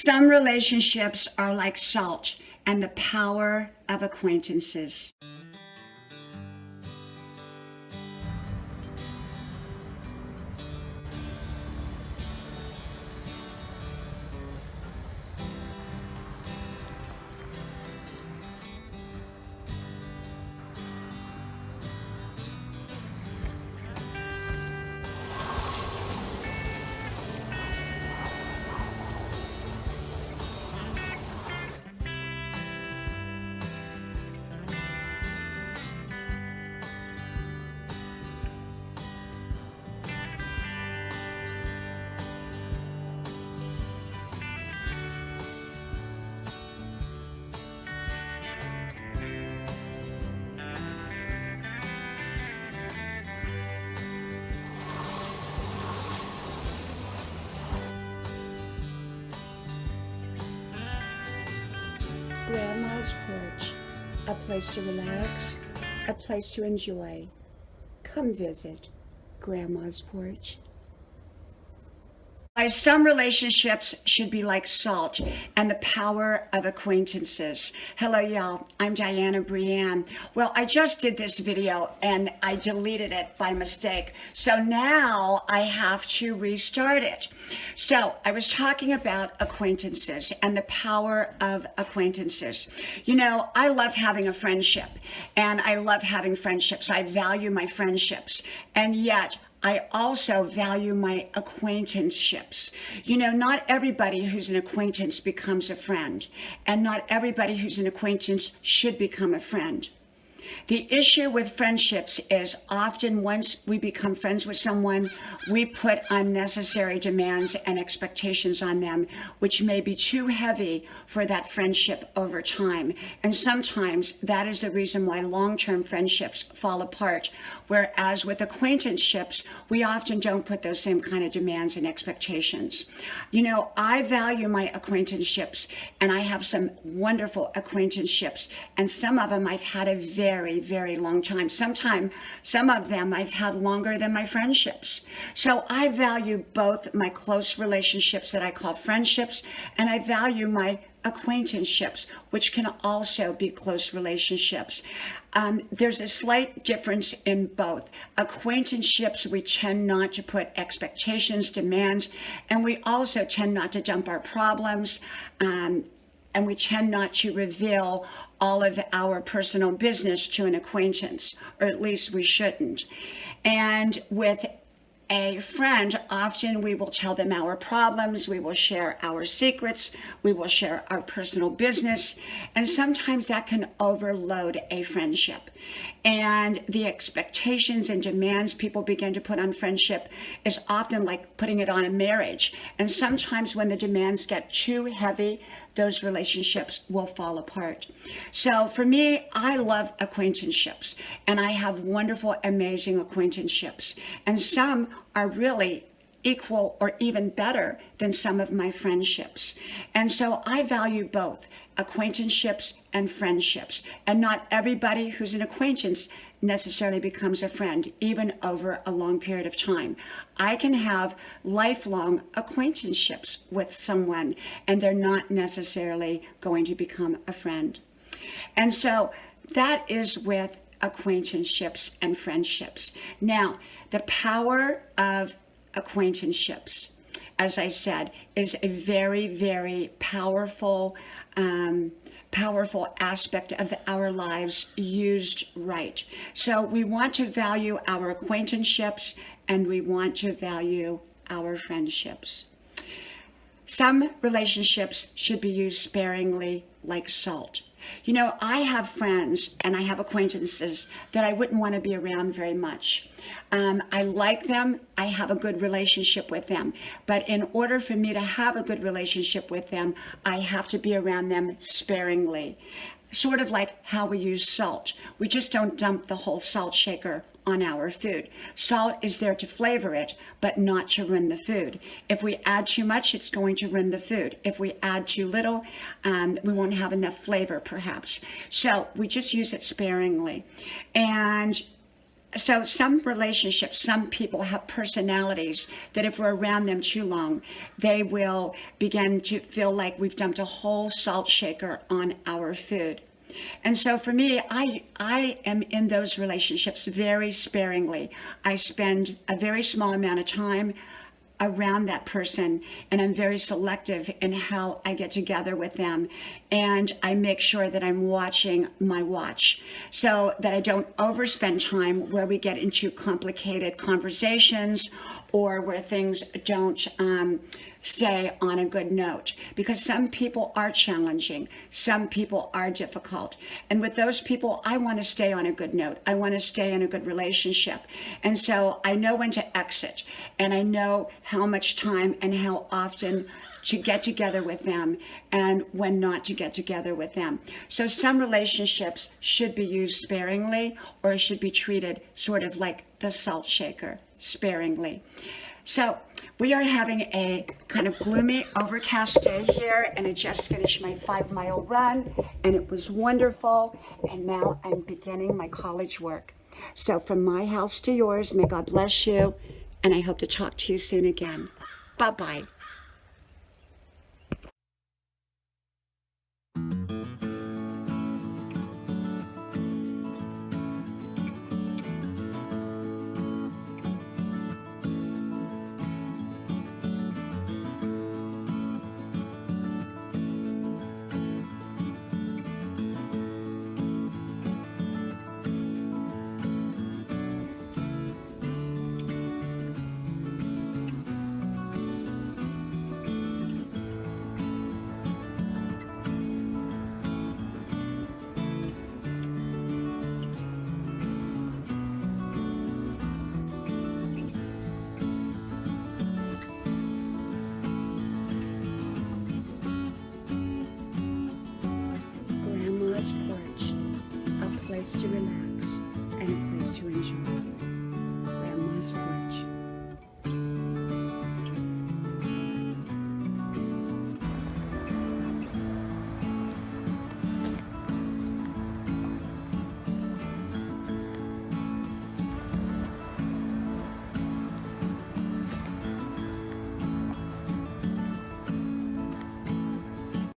Some relationships are like salt and the power of acquaintances. Grandma's porch, a place to relax, a place to enjoy. Come visit Grandma's porch. Some relationships should be like salt and the power of acquaintances. Hello, y'all. I'm BRIANNE. Well, I just did this video and I deleted it by mistake. So now I have to restart it. So I was talking about acquaintances and the power of acquaintances. You know, I love having a friendship and I love having friendships. I value my friendships, and yet I also value my acquaintanceships. You know, not everybody who's an acquaintance becomes a friend, and not everybody who's an acquaintance should become a friend. The issue with friendships is often once we become friends with someone, we put unnecessary demands and expectations on them, which may be too heavy for that friendship over time. And sometimes that is the reason why long-term friendships fall apart. Whereas with acquaintanceships, we often don't put those same kind of demands and expectations. You know, I value my acquaintanceships, and I have some wonderful acquaintanceships, and some of them I've had a very long time. Some of them I've had longer than my friendships. So I value both my close relationships that I call friendships, and I value my acquaintanceships, which can also be close relationships. There's a slight difference in both. Acquaintanceships, we tend not to put expectations, demands, and we also tend not to dump our problems, and we tend not to reveal all of our personal business to an acquaintance, or at least we shouldn't. And with a friend, often we will tell them our problems, we will share our secrets, we will share our personal business, and sometimes that can overload a friendship. And the expectations and demands people begin to put on friendship is often like putting it on a marriage. And sometimes when the demands get too heavy, those relationships will fall apart. So for me, I love acquaintanceships, and I have wonderful, amazing acquaintanceships. And some are really equal or even better than some of my friendships. And so I value both acquaintanceships and friendships. And not everybody who's an acquaintance necessarily becomes a friend, even over a long period of time. I can have lifelong acquaintanceships with someone, and they're not necessarily going to become a friend. And so that is with acquaintanceships and friendships. Now, the power of acquaintanceships, as I said, is a very powerful aspect of our lives used right. So we want to value our acquaintanceships, and we want to value our friendships. Some relationships should be used sparingly, like salt. You know, I have friends and I have acquaintances that I wouldn't want to be around very much. I like them, I have a good relationship with them, but in order for me to have a good relationship with them, I have to be around them sparingly. Sort of like how we use salt. We just don't dump the whole salt shaker on our food. Salt is there to flavor it, but not to ruin the food. If we add too much, it's going to ruin the food. If we add too little, we won't have enough flavor, perhaps. So we just use it sparingly. And So some relationships, some people have personalities that if we're around them too long, they will begin to feel like we've dumped a whole salt shaker on our food. And so for me, I am in those relationships very sparingly. I spend a very small amount of time around that person, and I'm very selective in how I get together with them, and I make sure that I'm watching my watch so that I don't overspend time where we get into complicated conversations or where things don't stay on a good note, because some people are challenging, some people are difficult, and with those people I want to stay on a good note. I want to stay in a good relationship, and so I know when to exit, and I know how much time and how often to get together with them and when not to get together with them. So some relationships should be used sparingly, or should be treated sort of like the salt shaker, sparingly. So we are having a kind of gloomy, overcast day here, and I just finished my 5-mile run, and it was wonderful, and now I'm beginning my college work. So from my house to yours, may God bless you, and I hope to talk to you soon again. Bye-bye. To relax and a place to enjoy. Grandma's porch.